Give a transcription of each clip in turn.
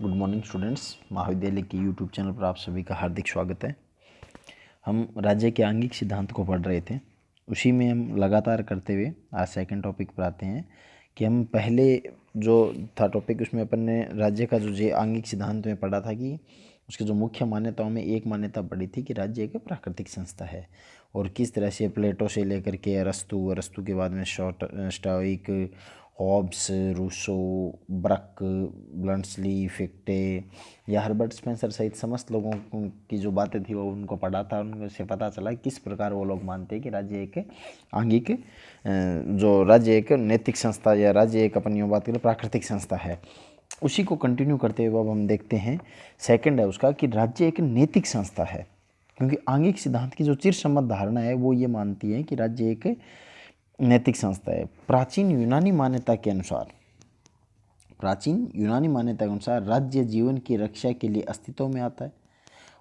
Good morning students. महाविद्यालय के YouTube channel पर आप सभी का हार्दिक स्वागत है। हम राज्य के आंगिक सिद्धांत को पढ़ रहे थे, उसी में हम लगातार करते हुए आज सेकंड टॉपिक पर आते हैं कि हम पहले जो था टॉपिक उसमें अपन ने राज्य का जो आंगिक सिद्धांत में पढ़ा था कि उसके जो मुख्य मान्यताओं में एक मान्यता पड़ी थी कि राज्य एक प्राकृतिक संस्था है और किस तरह से प्लेटो से लेकर के अरस्तु के बाद में स्टोइक, हॉब्स, रूसो, ब्रक, ब्लंट्सली, फिक्टे या हर्बर्ट स्पेंसर सहित समस्त लोगों की जो बातें थी वो उनको पढ़ा था। उनसे पता चला किस प्रकार वो लोग मानते हैं कि राज्य एक आंगिक जो राज्य एक नैतिक संस्था या राज्य एक अपन यूँ बात करें प्राकृतिक संस्था है। उसी को कंटिन्यू करते हुए अब हम देखते हैं सेकंड है उसका कि राज्य एक नैतिक संस्था है, क्योंकि आंगिक सिद्धांत की जो चिरसम्मत धारणा है वो ये मानती है कि राज्य एक नैतिक संस्था है। प्राचीन यूनानी मान्यता के अनुसार राज्य जीवन की रक्षा के लिए अस्तित्व में आता है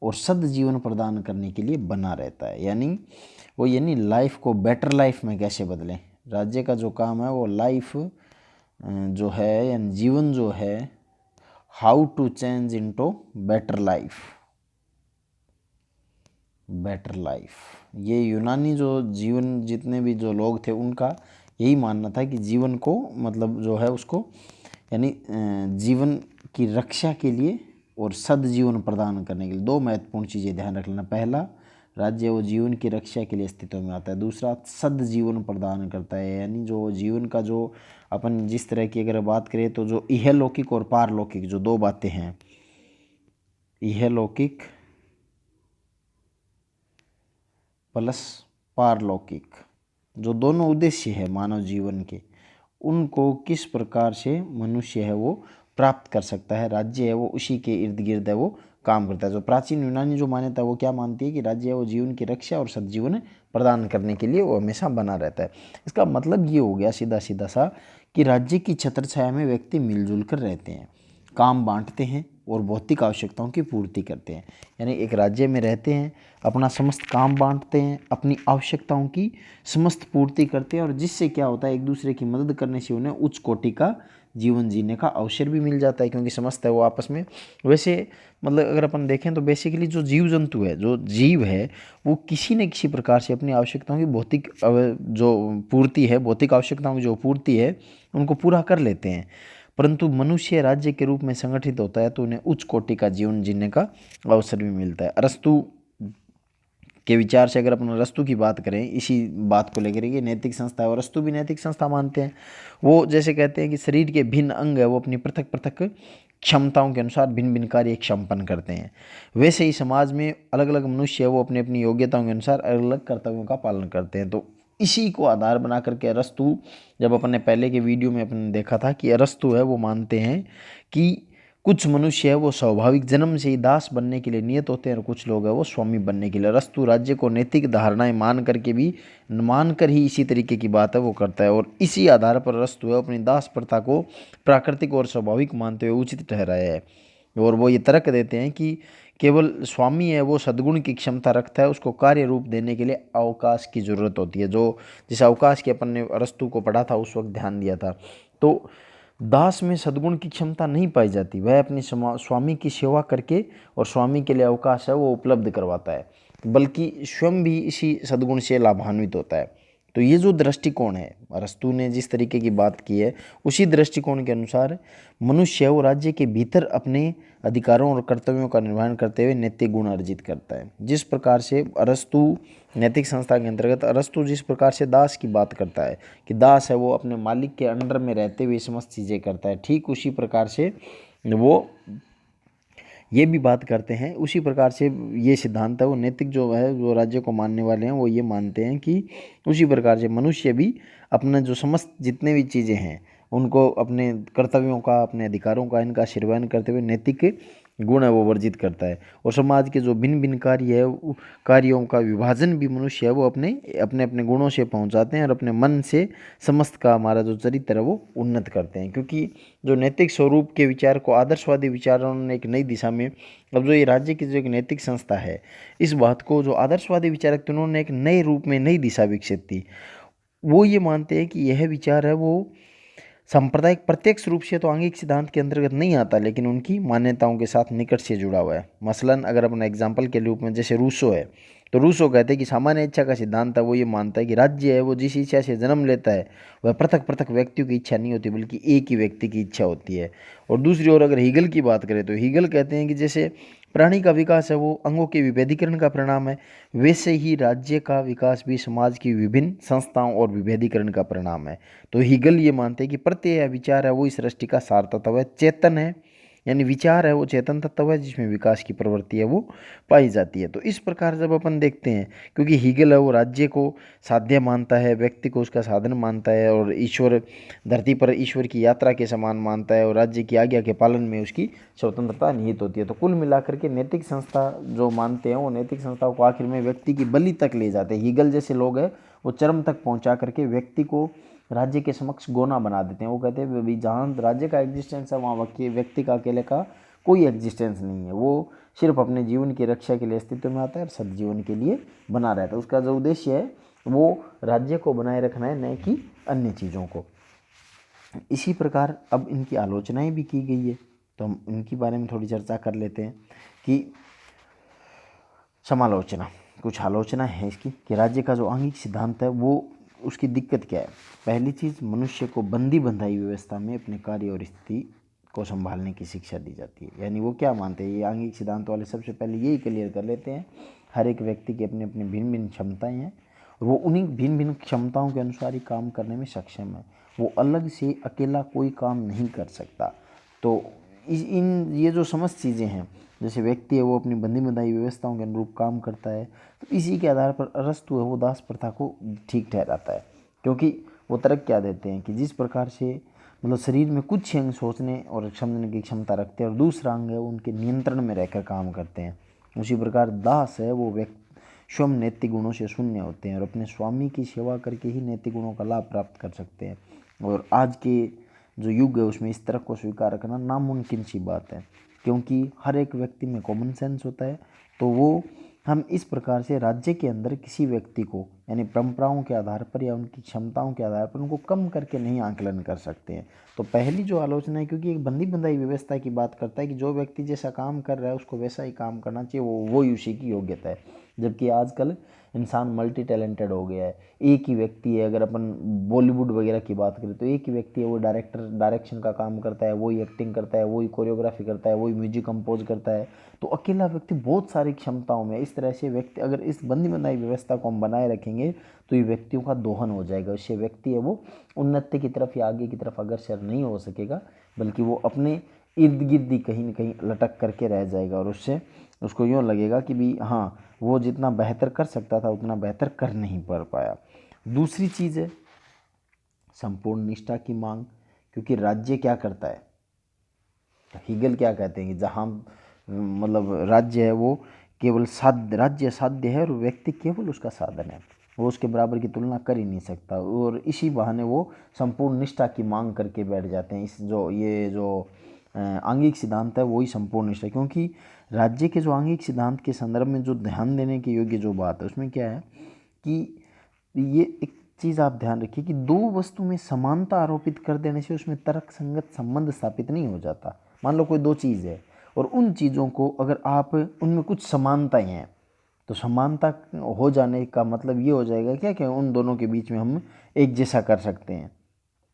और सद्जीवन प्रदान करने के लिए बना रहता है। यानी लाइफ को बेटर लाइफ में कैसे बदलें। राज्य का जो काम है वो लाइफ जो है यानी जीवन जो है, how to change into better life. ये यूनानी जो जीवन जितने भी जो लोग थे उनका यही मानना था कि जीवन को मतलब जो है उसको यानी जीवन की रक्षा के लिए और सद्जीवन प्रदान करने के लिए दो महत्वपूर्ण चीज़ें ध्यान रख लेना। पहला, राज्य वो जीवन की रक्षा के लिए अस्तित्व में आता है। दूसरा, सद्जीवन प्रदान करता है, यानी जो जीवन का जो अपन जिस तरह की अगर बात करें तो जो इहलौकिक और पारलौकिक जो दो बातें हैं, इहलौकिक प्लस पारलौकिक, जो दोनों उद्देश्य है मानव जीवन के, उनको किस प्रकार से मनुष्य है वो प्राप्त कर सकता है। राज्य है वो उसी के इर्द गिर्द है वो काम करता है। जो प्राचीन यूनानी जो मान्यता है वो क्या मानती है कि राज्य है वो जीवन की रक्षा और सद्जीवन प्रदान करने के लिए वो हमेशा बना रहता है। इसका मतलब ये हो गया सीधा सीधा सा कि राज्य की छत्रछाया में व्यक्ति मिलजुल कर रहते हैं, काम बांटते हैं और भौतिक आवश्यकताओं की पूर्ति करते हैं। यानी एक राज्य में रहते हैं, अपना समस्त काम बांटते हैं, अपनी आवश्यकताओं की समस्त पूर्ति करते हैं और जिससे क्या होता है एक दूसरे की मदद करने से उन्हें उच्च कोटि का जीवन जीने का अवसर भी मिल जाता है, क्योंकि समस्त है वो आपस में। वैसे मतलब अगर अपन देखें तो बेसिकली जो जीव जंतु है, जो जीव है, वो किसी न किसी प्रकार से अपनी आवश्यकताओं की भौतिक जो पूर्ति है, भौतिक आवश्यकताओं की जो पूर्ति है उनको पूरा कर लेते हैं। परंतु मनुष्य राज्य के रूप में संगठित होता है तो उन्हें उच्च कोटि का जीवन जीने का अवसर भी मिलता है। अरस्तु के विचार से अगर अपन अरस्तु की बात करें इसी बात को लेकर कि नैतिक संस्था है, और अरस्तु भी नैतिक संस्था मानते हैं। वो जैसे कहते हैं कि शरीर के भिन्न अंग है वो अपनी पृथक पृथक क्षमताओं के अनुसार भिन्न भिन्न कार्य संपन्न करते हैं। वैसे ही समाज में अलग अलग मनुष्य है वो अपनी अपनी योग्यताओं के अनुसार अलग अलग कर्तव्यों का पालन करते हैं। तो इसी को आधार बना करके अरस्तु, जब अपन ने पहले के वीडियो में अपन ने देखा था कि अरस्तु है वो मानते हैं कि कुछ मनुष्य है वो स्वाभाविक जन्म से ही दास बनने के लिए नियत होते हैं और कुछ लोग है वो स्वामी बनने के लिए। अरस्तु राज्य को नैतिक धारणाएं मान करके भी मानकर ही इसी तरीके की बात है वो करता है और इसी आधार पर अरस्तु है अपनी दास प्रथा को प्राकृतिक और स्वाभाविक मानते हुए उचित ठहराया है। और वो ये तर्क देते हैं कि केवल स्वामी है वो सद्गुण की क्षमता रखता है, उसको कार्य रूप देने के लिए अवकाश की ज़रूरत होती है। जो जिस अवकाश की अपन ने अरस्तु को पढ़ा था उस वक्त ध्यान दिया था। तो दास में सद्गुण की क्षमता नहीं पाई जाती, वह अपनी स्वामी की सेवा करके और स्वामी के लिए अवकाश है वो उपलब्ध करवाता है, बल्कि स्वयं भी इसी सद्गुण से लाभान्वित होता है। तो ये जो दृष्टिकोण है अरस्तु ने जिस तरीके की बात की है उसी दृष्टिकोण के अनुसार मनुष्य वो राज्य के भीतर अपने अधिकारों और कर्तव्यों का निर्वहन करते हुए नैतिक गुण अर्जित करता है। जिस प्रकार से अरस्तु नैतिक संस्था के अंतर्गत अरस्तु जिस प्रकार से दास की बात करता है कि दास है वो अपने मालिक के अंडर में रहते हुए समस्त चीज़ें करता है, ठीक उसी प्रकार से वो ये भी बात करते हैं। उसी प्रकार से ये सिद्धांत है वो नैतिक जो है जो राज्य को मानने वाले हैं वो ये मानते हैं कि उसी प्रकार से मनुष्य भी अपना जो समस्त जितने भी चीज़ें हैं उनको अपने कर्तव्यों का, अपने अधिकारों का, इनका निर्वहन करते हुए नैतिक गुण है वो वर्जित करता है। और समाज के जो भिन्न भिन्न कार्य है कार्यों का विभाजन भी मनुष्य है वो अपने अपने अपने गुणों से पहुंचाते हैं और अपने मन से समस्त का हमारा जो चरित्र है वो उन्नत करते हैं। क्योंकि जो नैतिक स्वरूप के विचार को आदर्शवादी विचारों ने एक नई दिशा में, अब जो ये राज्य की जो एक नैतिक संस्था है इस बात को जो आदर्शवादी विचारक थे उन्होंने एक नए रूप में नई दिशा विकसित की। वो ये मानते हैं कि यह विचार है वो सांप्रदायिक प्रत्यक्ष रूप से तो आंगिक सिद्धांत के अंतर्गत नहीं आता, लेकिन उनकी मान्यताओं के साथ निकट से जुड़ा हुआ है। मसलन अगर अपन एग्जाम्पल के रूप में जैसे रूसो है, तो रूसो कहते हैं कि सामान्य इच्छा का सिद्धांत है, वो ये मानता है कि राज्य है वो जिस इच्छा से जन्म लेता है वह पृथक पृथक व्यक्तियों की इच्छा नहीं होती, बल्कि एक ही व्यक्ति की इच्छा होती है। और दूसरी ओर अगर हीगल की बात करें तो हीगल कहते हैं कि जैसे प्राणी का विकास है वो अंगों के विभेदीकरण का परिणाम है, वैसे ही राज्य का विकास भी समाज की विभिन्न संस्थाओं और विभेदीकरण का परिणाम है। तो हीगल ये मानते हैं कि प्रत्यय या विचार है वो इस सृष्टि का सार तत्व है, चेतन है, यानी विचार है वो चेतन तत्व है जिसमें विकास की प्रवृत्ति है वो पाई जाती है। तो इस प्रकार जब अपन देखते हैं, क्योंकि हीगल है वो राज्य को साध्य मानता है, व्यक्ति को उसका साधन मानता है, और ईश्वर धरती पर ईश्वर की यात्रा के समान मानता है, और राज्य की आज्ञा के पालन में उसकी स्वतंत्रता निहित होती है। तो कुल मिलाकर के नैतिक संस्था जो मानते हैं वो नैतिक संस्थाओं को आखिर में व्यक्ति की बलि तक ले जाते हैं। हीगल जैसे लोग हैं वो चरम तक पहुंचा करके व्यक्ति को राज्य के समक्ष गोना बना देते हैं। वो कहते हैं भाई जहाँ राज्य का एग्जिस्टेंस है वहाँ व्यक्ति का अकेले का कोई एग्जिस्टेंस नहीं है, वो सिर्फ अपने जीवन की रक्षा के लिए अस्तित्व में आता है और सदजीवन के लिए बना रहता है। उसका जो उद्देश्य है वो राज्य को बनाए रखना है, न कि अन्य चीज़ों को। इसी प्रकार अब इनकी आलोचनाएं भी की गई है, तो हम इनके बारे में थोड़ी चर्चा कर लेते हैं कि समालोचना, कुछ आलोचना है इसकी कि राज्य का जो आंगिक सिद्धांत है वो उसकी दिक्कत क्या है। पहली चीज़, मनुष्य को बंदी बंधाई व्यवस्था में अपने कार्य और स्थिति को संभालने की शिक्षा दी जाती है। यानी वो क्या मानते हैं, ये आंगिक सिद्धांत वाले सबसे पहले यही क्लियर कर लेते हैं हर एक व्यक्ति की अपनी अपनी भिन्न भिन्न क्षमताएं हैं, और वो उन्हीं भिन्न भिन्न क्षमताओं के अनुसार ही काम करने में सक्षम है, वो अलग से अकेला कोई काम नहीं कर सकता। तो ये जो समस्त चीज़ें हैं, जैसे व्यक्ति है वो अपनी बंदी बंधाई व्यवस्थाओं के अनुरूप काम करता है, तो इसी के आधार पर अरस्तु है वो दास प्रथा को ठीक ठहराता है। क्योंकि वो तर्क क्या देते हैं कि जिस प्रकार से मतलब शरीर में कुछ अंग सोचने और समझने की क्षमता रखते हैं और दूसरा अंग है वो उनके नियंत्रण में रहकर काम करते हैं, उसी प्रकार दास है वो व्यक्ति स्वयं नैतिक गुणों से शून्य होते हैं और अपने स्वामी की सेवा करके ही नैतिक गुणों का लाभ प्राप्त कर सकते हैं। और आज के जो युग है उसमें इस तरह को स्वीकार करना नामुमकिन सी बात है, क्योंकि हर एक व्यक्ति में कॉमन सेंस होता है। तो वो हम इस प्रकार से राज्य के अंदर किसी व्यक्ति को यानी परंपराओं के आधार पर या उनकी क्षमताओं के आधार पर उनको कम करके नहीं आकलन कर सकते हैं। तो पहली जो आलोचना है, क्योंकि एक बंदी बंधाई व्यवस्था की बात करता है कि जो व्यक्ति जैसा काम कर रहा है उसको वैसा ही काम करना चाहिए, वो ही उसी की योग्यता है। जबकि आजकल इंसान मल्टी टैलेंटेड हो गया है, एक ही व्यक्ति है। अगर अपन बॉलीवुड वगैरह की बात करें तो एक ही व्यक्ति है, वो डायरेक्शन का काम करता है, वही एक्टिंग करता है, वही कोरियोग्राफी करता है, वही म्यूजिक कंपोज करता है। तो अकेला व्यक्ति बहुत सारी क्षमताओं में, इस तरह से व्यक्ति अगर इस बंदी बंधाई व्यवस्था को हम बनाए रखेंगे तो ये व्यक्तियों का दोहन हो जाएगा। इससे व्यक्ति है वो उन्नति की तरफ या आगे की तरफ अग्रसर नहीं हो सकेगा, बल्कि वो अपने इर्द गिर्द ही कहीं न कहीं लटक करके रह जाएगा, और उससे उसको यूँ लगेगा कि भी हाँ वो जितना बेहतर कर सकता था उतना बेहतर कर नहीं कर पाया। दूसरी चीज़ है संपूर्ण निष्ठा की मांग, क्योंकि राज्य क्या करता है, हीगल क्या कहते हैं कि जहाँ मतलब राज्य है वो केवल साध्य, राज्य साध्य है और व्यक्ति केवल उसका साधन है, वो उसके बराबर की तुलना कर ही नहीं सकता। और इसी बहाने वो संपूर्ण निष्ठा की मांग करके बैठ जाते हैं। इस ये जो आंगिक सिद्धांत है वही संपूर्ण निष्ठा, क्योंकि राज्य के जो आंगिक सिद्धांत के संदर्भ में जो ध्यान देने के योग्य जो बात है उसमें क्या है कि ये एक चीज़ आप ध्यान रखिए कि दो वस्तु में समानता आरोपित कर देने से उसमें तर्क संगत संबंध स्थापित नहीं हो जाता। मान लो कोई दो चीज़ है और उन चीज़ों को अगर आप उनमें कुछ समानताएं हैं तो समानता हो जाने का मतलब ये हो जाएगा क्या कि उन दोनों के बीच में हम एक जैसा कर सकते हैं,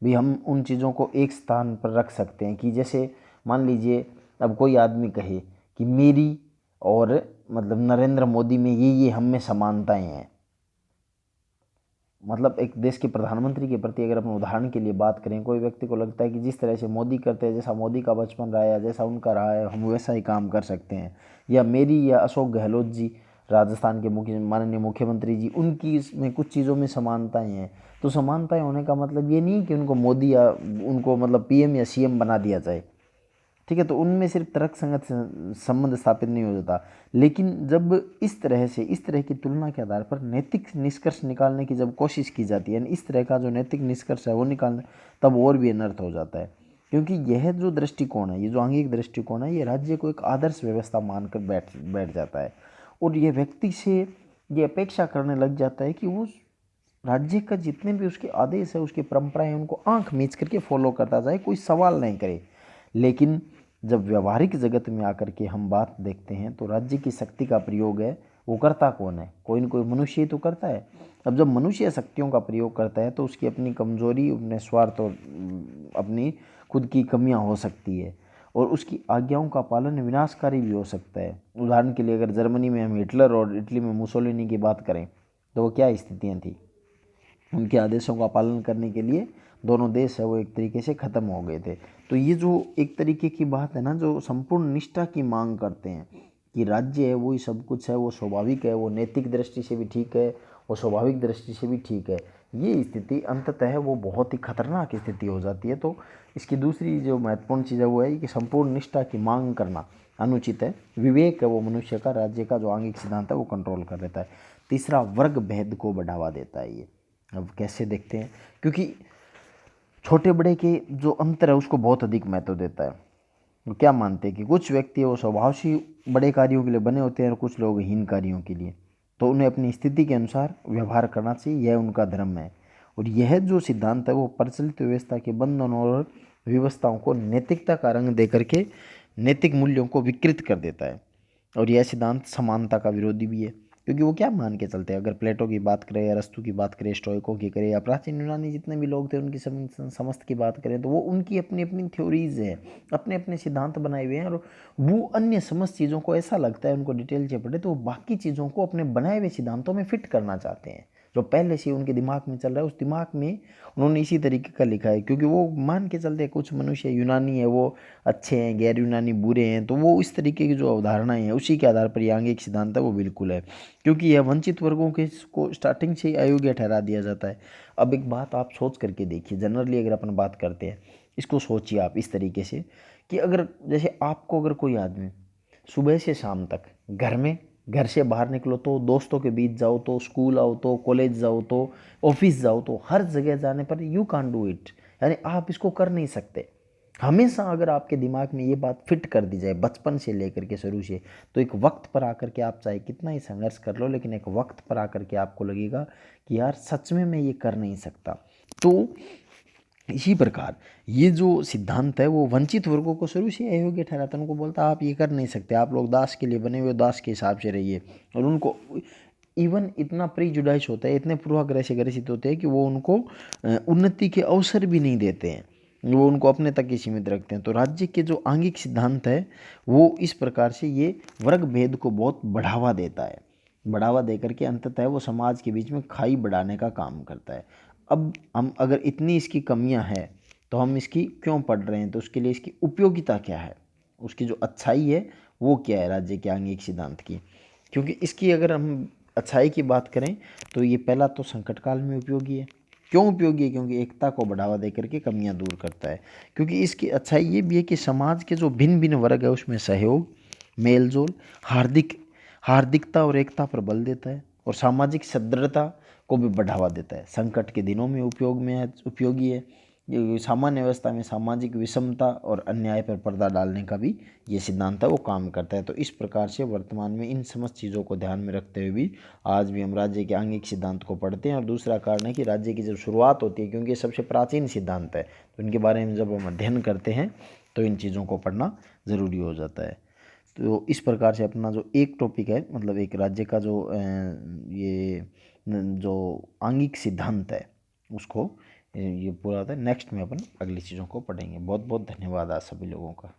भी हम उन चीज़ों को एक स्थान पर रख सकते हैं। कि जैसे मान लीजिए अब कोई आदमी कहे कि मेरी और मतलब नरेंद्र मोदी में ये हम में समानताएं हैं, मतलब एक देश के प्रधानमंत्री के प्रति अगर अपन उदाहरण के लिए बात करें, कोई व्यक्ति को लगता है कि जिस तरह से मोदी करते हैं, जैसा मोदी का बचपन रहा है, जैसा उनका रहा है, हम वैसा ही काम कर सकते हैं। या मेरी या अशोक गहलोत जी राजस्थान के माननीय मुख्यमंत्री जी, उनकी इसमें कुछ चीज़ों में समानताएं हैं। तो समानताएं होने का मतलब ये नहीं कि उनको मोदी या उनको मतलब पीएम या सीएम बना दिया जाए, ठीक है। तो उनमें सिर्फ तर्क संगत संबंध स्थापित नहीं हो जाता, लेकिन जब इस तरह की तुलना के आधार पर नैतिक निष्कर्ष निकालने की जब कोशिश की जाती है, इस तरह का जो नैतिक निष्कर्ष है वो निकालना, तब और भी अनर्थ हो जाता है। क्योंकि यह जो दृष्टिकोण है, ये जो आंगिक दृष्टिकोण है, ये राज्य को एक आदर्श व्यवस्था मानकर बैठ जाता है, और ये व्यक्ति से ये अपेक्षा करने लग जाता है कि वो राज्य का जितने भी उसके आदेश है, उसकी परंपराएं, उनको आंख मीच करके फॉलो करता जाए, कोई सवाल नहीं करे। लेकिन जब व्यवहारिक जगत में आकर के हम बात देखते हैं तो राज्य की शक्ति का प्रयोग है वो करता कौन है? कोई न कोई मनुष्य ही तो करता है। अब जब मनुष्य शक्तियों का प्रयोग करता है तो उसकी अपनी कमजोरी, अपने स्वार्थ और अपनी खुद की कमियां हो सकती है, और उसकी आज्ञाओं का पालन विनाशकारी भी हो सकता है। उदाहरण के लिए अगर जर्मनी में हम हिटलर और इटली में मुसोलिनी की बात करें तो वो क्या स्थितियाँ थी? उनके आदेशों का पालन करने के लिए दोनों देश है वो एक तरीके से ख़त्म हो गए थे। तो ये जो एक तरीके की बात है ना, जो संपूर्ण निष्ठा की मांग करते हैं कि राज्य है वही सब कुछ है, वो स्वाभाविक है, वो नैतिक दृष्टि से भी ठीक है, वो स्वाभाविक दृष्टि से भी ठीक है, ये स्थिति अंततः वो बहुत ही खतरनाक स्थिति हो जाती है। तो इसकी दूसरी जो महत्वपूर्ण चीज़ है वो है कि संपूर्ण निष्ठा की मांग करना अनुचित है। विवेक है वो मनुष्य का, राज्य का जो आंगिक सिद्धांत है वो कंट्रोल कर लेता है। तीसरा, वर्ग भेद को बढ़ावा देता है ये। अब कैसे देखते हैं? क्योंकि छोटे बड़े के जो अंतर है उसको बहुत अधिक महत्व देता है। वो क्या मानते हैं कि कुछ व्यक्ति वो स्वभाव से बड़े कार्यों के लिए बने होते हैं और कुछ लोग हीन कार्यों के लिए, तो उन्हें अपनी स्थिति के अनुसार व्यवहार करना चाहिए, यह उनका धर्म है। और यह जो सिद्धांत है वो प्रचलित व्यवस्था के बंधनों और व्यवस्थाओं को नैतिकता का रंग दे करके नैतिक मूल्यों को विकृत कर देता है। और यह सिद्धांत समानता का विरोधी भी है, क्योंकि वो क्या मान के चलते हैं? अगर प्लेटो की बात करें या अरस्तु की बात करें, स्टोइकों की करें या प्राचीन यूनानी जितने भी लोग थे उनकी समस्त की बात करें, तो वो उनकी अपनी अपनी थ्योरीज हैं, अपने अपने सिद्धांत बनाए हुए हैं, और वो अन्य समस्त चीज़ों को ऐसा लगता है, उनको डिटेल से पढ़े तो वो बाकी चीज़ों को अपने बनाए हुए सिद्धांतों में फिट करना चाहते हैं। जो पहले से उनके दिमाग में चल रहा है उस दिमाग में उन्होंने इसी तरीके का लिखा है, क्योंकि वो मान के चलते हैं कुछ मनुष्य यूनानी है वो अच्छे हैं, गैर यूनानी बुरे हैं, तो वो इस तरीके की जो अवधारणाएं हैं उसी के आधार पर ये आंगिक सिद्धांत है वो बिल्कुल है, क्योंकि यह वंचित वर्गों के को स्टार्टिंग से ही अयोग्य ठहरा दिया जाता है। अब एक बात आप सोच करके देखिए, जनरली अगर अपन बात करते हैं, इसको सोचिए आप इस तरीके से कि अगर जैसे आपको अगर कोई आदमी सुबह से शाम तक घर से बाहर निकलो तो, दोस्तों के बीच जाओ तो, स्कूल आओ तो, कॉलेज जाओ तो, ऑफिस जाओ तो, हर जगह जाने पर यू कान डू इट, यानी आप इसको कर नहीं सकते। हमेशा अगर आपके दिमाग में ये बात फिट कर दी जाए बचपन से लेकर के शुरू से, तो एक वक्त पर आकर के आप चाहे कितना ही संघर्ष कर लो, लेकिन एक वक्त पर आकर के आपको लगेगा कि यार सच में मैं ये कर नहीं सकता। तो इसी प्रकार ये जो सिद्धांत है वो वंचित वर्गों को शुरू से अयोग्य ठहराता है। उनको बोलता है आप ये कर नहीं सकते, आप लोग दास के लिए बने हुए, दास के हिसाब से रहिए। और उनको इवन इतना प्रीजुडाइज होता है, इतने पूर्वाग्रह से ग्रसित होते हैं कि वो उनको उन्नति के अवसर भी नहीं देते हैं, वो उनको अपने तक ही सीमित रखते हैं। तो राज्य के जो आंगिक सिद्धांत है वो इस प्रकार से ये वर्ग भेद को बहुत बढ़ावा देता है, बढ़ावा देकर के अंततः वो समाज के बीच में खाई बढ़ाने का काम करता है। अब हम अगर इतनी इसकी कमियां हैं तो हम इसकी क्यों पढ़ रहे हैं? तो उसके लिए इसकी उपयोगिता क्या है, उसकी जो अच्छाई है वो क्या है राज्य के आंगिक सिद्धांत की? क्योंकि इसकी अगर हम अच्छाई की बात करें तो ये पहला तो संकट काल में उपयोगी है। क्यों उपयोगी है? क्योंकि एकता को बढ़ावा देकर के कमियां दूर करता है। क्योंकि इसकी अच्छाई ये भी है कि समाज के जो भिन्न भिन्न वर्ग है उसमें सहयोग, मेलजोल, हार्दिकता और एकता पर बल देता है, और सामाजिक सदृढ़ता को भी बढ़ावा देता है। संकट के दिनों में उपयोगी है। ये सामान्य व्यवस्था में सामाजिक विषमता और अन्याय पर पर्दा डालने का भी ये सिद्धांत है वो काम करता है। तो इस प्रकार से वर्तमान में इन समस्त चीज़ों को ध्यान में रखते हुए भी आज भी हम राज्य के आंगिक सिद्धांत को पढ़ते हैं। और दूसरा कारण है कि राज्य की जब शुरुआत होती है, क्योंकि ये सबसे प्राचीन सिद्धांत है, तो इनके बारे में जब हम अध्ययन करते हैं तो इन चीज़ों को पढ़ना ज़रूरी हो जाता है। तो इस प्रकार से अपना जो एक टॉपिक है, मतलब एक राज्य का जो ये जो आंगिक सिद्धांत है उसको ये पूरा होता है। नेक्स्ट में अपन अगली चीज़ों को पढ़ेंगे। बहुत बहुत धन्यवाद आप सभी लोगों का।